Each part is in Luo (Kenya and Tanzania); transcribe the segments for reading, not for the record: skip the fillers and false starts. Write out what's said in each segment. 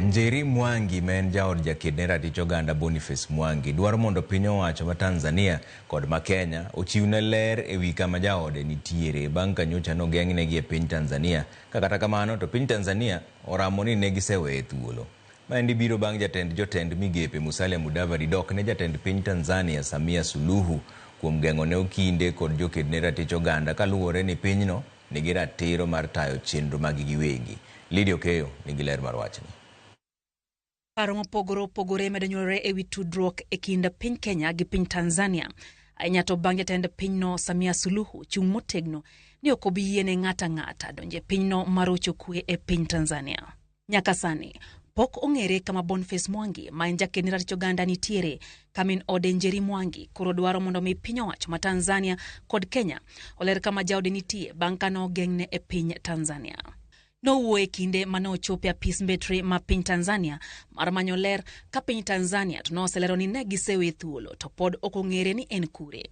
Njeri Mwangi men jaod jaked ratich oganda Boniface Mwangi dwaro mondo piny owacho ma Tanzania kod ma Kenya ochiwne ler ewi kama jaode nitiere bang' ka nyocha nogeng'negi e piny Tanzania. Kata kamano to piny Tanzania oramo ni ne giseweye thuolo. Maendi biro bang' jotend migepe Musalia Mudavadi dok ne jatend piny Tanzania Samia Suluhu kuom geng'one okinde kod jokedne ratich oganda kaluwore ni pinyno nigi ratiro mar tayo chenro mag giwegi. Lidio Keyo nigi ler mar wachni. Paro mopogore opogore medonyore ewi tudruok e kind piny Kenya gi piny Tanzania. Ahinya to bang' jatend pinyno Samia Suluhu chung' motegno ni ok obi yiene ng'ata ng'ata donje pinyno marocho kwe e piny Tanzania. Nyaka sani pok ong'ere kama Boniface Mwangi ma en jaked ratich oganda nitiere ka min ode Njeri Mwangi koro dwaro mondo mi piny owacho ma Tanzania kod Kenya oler kama jaode nitie bang' ka nogeng'ne e piny Tanzania. Nowuoye kinde mane ochope apis mbetre ma piny Tanzania mar manyo ler ka piny Tanzania to noselero ni ne gisewe thuolo to pod ok ong'ere ni en kure.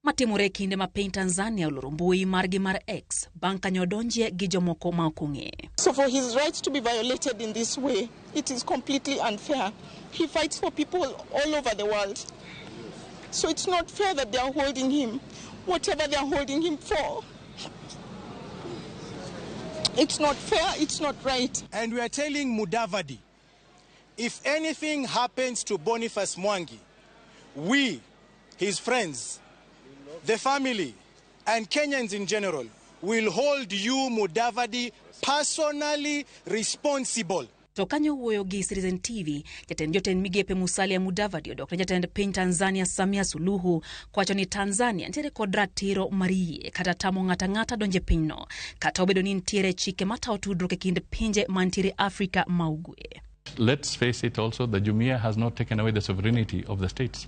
Matimore kinde ma piny Tanzania oloro mbui margi mar X bang' ka nyodonjie gi jomoko ma ok ong'e. So for his rights to be violated in this way, it is completely unfair. He fights for people all over the world. So it's not fair that they are holding him, whatever they are holding him for. It's not fair, it's not right. And we are telling Mudavadi, if anything happens to Boniface Mwangi, we, his friends, the family, and Kenyans in general, will hold you, Mudavadi, personally responsible. To kanyo wuoyo gi Citizen TV, jotend migepe Musalia Mudavadi odok ne jatend piny Tanzania Samia Suluhu kwacho ni Tanzania nitiere kod ratiro mar yie kata tamo ng'ata ng'ata donje pinyno kata obedo ni nitiere chike matayo tudruok e kind pinje mantiere Afrika ma ugwe. Let's face it also, the Jumuiya has not taken away the sovereignty of the states.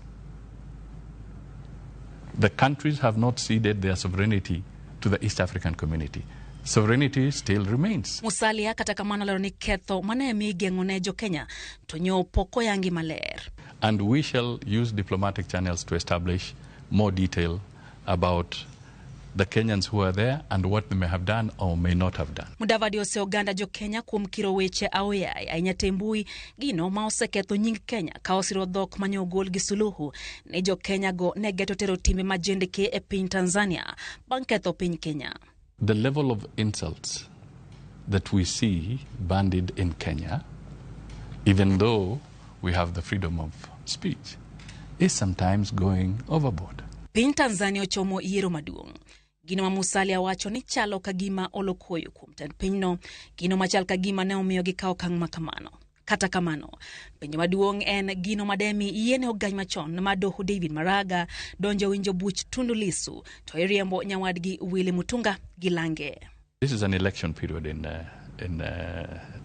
The countries have not ceded their sovereignty to the East African community. Sovereignty still remains. Musalia kata kamano lero ni ketho mane mi geng'one jo Kenya to nyo poko yangi maler. And we shall use diplomatic channels to establish more detail about the Kenyans who are there and what they may have done or may not have done. Mudavadi ose oganda jo Kenya kuom kiro weche aoyai ahinya tembui gino ma oseketho nying Kenya ka osiro dhok mane ogol gi Suluhu ne jo Kenya go ne geto tero timbe majendeke e piny Tanzania bang' ketho piny Kenya. The level of insults that we see bandied in Kenya, even though we have the freedom of speech, is sometimes going overboard. Piny Tanzania ochomo yiero maduong'. Gino ma Musalia wacho ni chalo kagima olokoyo kuom tend pinyno, gino machal kagima ne omiyo gikawo okang' makamano. Kata kamano, penjo maduong' en gino mademi yiene ogany machon ma doho David Maraga donjo winjo buch Tundu Lissu to iriembo nyawadgi Willy Mutunga gi Lange. This is an election period in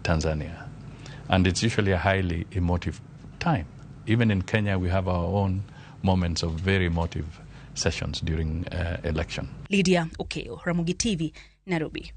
Tanzania, and it's usually a highly emotive time. Even in Kenya, we have our own moments of very emotive sessions during election. Lydia Okeo, Ramogi TV, Nairobi.